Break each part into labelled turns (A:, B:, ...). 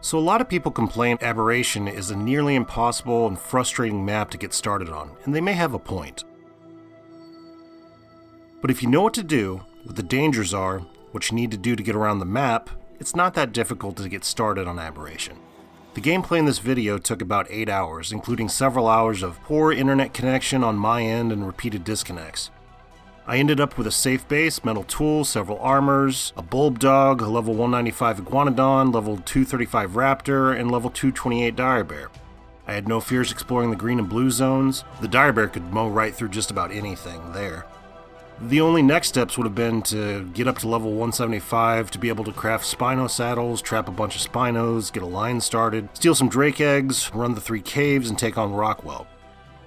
A: So a lot of people complain Aberration is a nearly impossible and frustrating map to get started on, and they may have a point. But if you know what to do, what the dangers are, what you need to do to get around the map, it's not that difficult to get started on Aberration. The gameplay in this video took about 8 hours, including several hours of poor internet connection on my end and repeated disconnects. I ended up with a safe base, metal tools, several armors, a bulb dog, a level 195 iguanodon, level 235 raptor, and level 228 dire bear. I had no fears exploring the green and blue zones. The dire bear could mow right through just about anything there. The only next steps would have been to get up to level 175 to be able to craft Spino saddles, trap a bunch of Spinos, get a line started, steal some Drake eggs, run the 3 caves, and take on Rockwell.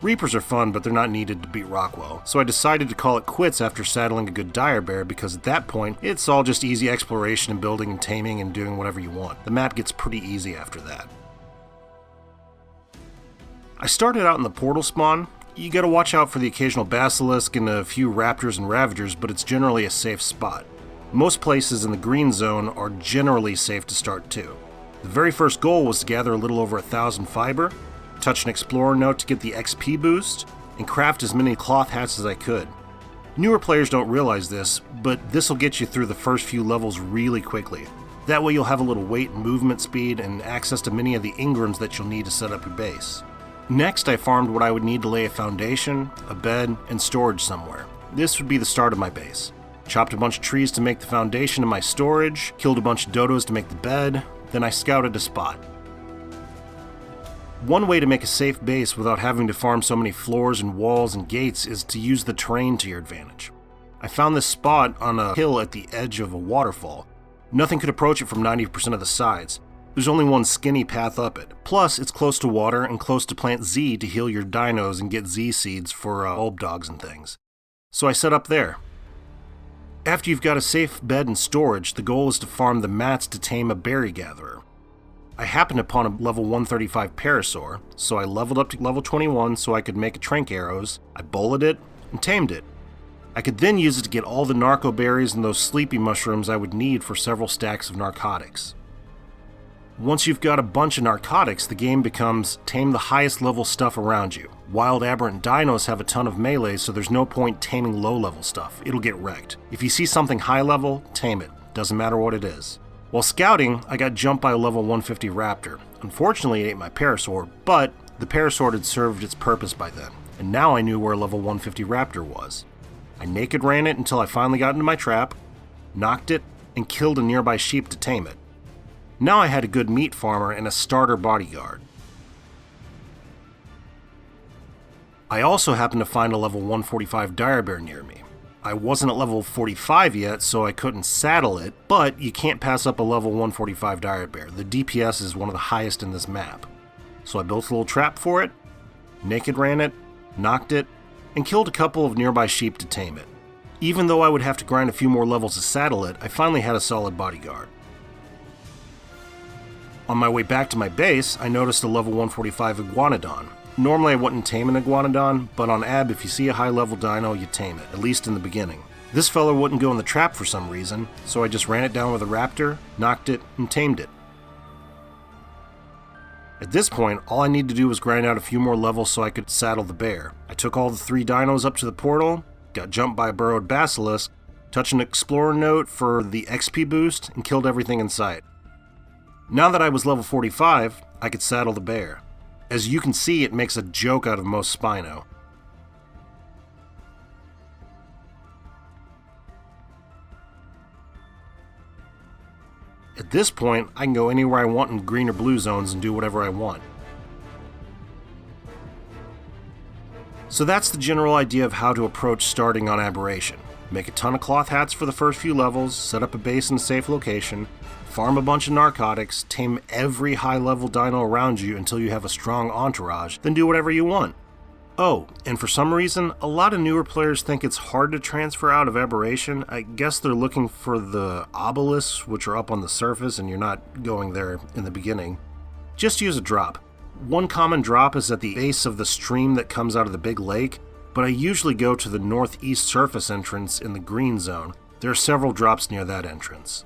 A: Reapers are fun, but they're not needed to beat Rockwell, so I decided to call it quits after saddling a good dire bear because at that point, it's all just easy exploration and building and taming and doing whatever you want. The map gets pretty easy after that. I started out in the portal spawn. You gotta watch out for the occasional basilisk and a few raptors and ravagers, but it's generally a safe spot. Most places in the green zone are generally safe to start too. The very first goal was to gather a little over 1,000 fiber, touch an explorer note to get the XP boost, and craft as many cloth hats as I could. Newer players don't realize this, but this will get you through the first few levels really quickly. That way you'll have a little weight and movement speed and access to many of the engrams that you'll need to set up your base. Next, I farmed what I would need to lay a foundation, a bed, and storage somewhere. This would be the start of my base. Chopped a bunch of trees to make the foundation of my storage, killed a bunch of dodos to make the bed, then I scouted a spot. One way to make a safe base without having to farm so many floors and walls and gates is to use the terrain to your advantage. I found this spot on a hill at the edge of a waterfall. Nothing could approach it from 90% of the sides. There's only one skinny path up it. Plus, it's close to water and close to plant Z to heal your dinos and get Z seeds for bulb dogs and things. So I set up there. After you've got a safe bed and storage, the goal is to farm the mats to tame a berry gatherer. I happened upon a level 135 parasaur, so I leveled up to level 21 so I could make trank arrows, I bulleted it, and tamed it. I could then use it to get all the narco berries and those sleepy mushrooms I would need for several stacks of narcotics. Once you've got a bunch of narcotics, the game becomes tame the highest level stuff around you. Wild aberrant dinos have a ton of melee, so there's no point taming low level stuff. It'll get wrecked. If you see something high level, tame it. Doesn't matter what it is. While scouting, I got jumped by a level 150 raptor. Unfortunately, it ate my parasaur, but the parasaur had served its purpose by then, and now I knew where a level 150 raptor was. I naked ran it until I finally got into my trap, knocked it, and killed a nearby sheep to tame it. Now I had a good meat farmer and a starter bodyguard. I also happened to find a level 145 dire bear near me. I wasn't at level 45 yet, so I couldn't saddle it, but you can't pass up a level 145 dire bear. The DPS is one of the highest in this map. So I built a little trap for it, naked ran it, knocked it, and killed a couple of nearby sheep to tame it. Even though I would have to grind a few more levels to saddle it, I finally had a solid bodyguard. On my way back to my base, I noticed a level 145 iguanodon. Normally I wouldn't tame an iguanodon, but on Ab, if you see a high level dino, you tame it, at least in the beginning. This fella wouldn't go in the trap for some reason, so I just ran it down with a raptor, knocked it, and tamed it. At this point, all I needed to do was grind out a few more levels so I could saddle the bear. I took all the 3 dinos up to the portal, got jumped by a burrowed basilisk, touched an explorer note for the XP boost, and killed everything in sight. Now that I was level 45, I could saddle the bear. As you can see, it makes a joke out of most Spino. At this point, I can go anywhere I want in green or blue zones and do whatever I want. So that's the general idea of how to approach starting on Aberration. Make a ton of cloth hats for the first few levels, set up a base in a safe location, farm a bunch of narcotics, tame every high-level dino around you until you have a strong entourage, then do whatever you want. Oh, and for some reason, a lot of newer players think it's hard to transfer out of Aberration. I guess they're looking for the obelisks, which are up on the surface, and you're not going there in the beginning. Just use a drop. One common drop is at the base of the stream that comes out of the big lake, but I usually go to the northeast surface entrance in the green zone. There are several drops near that entrance.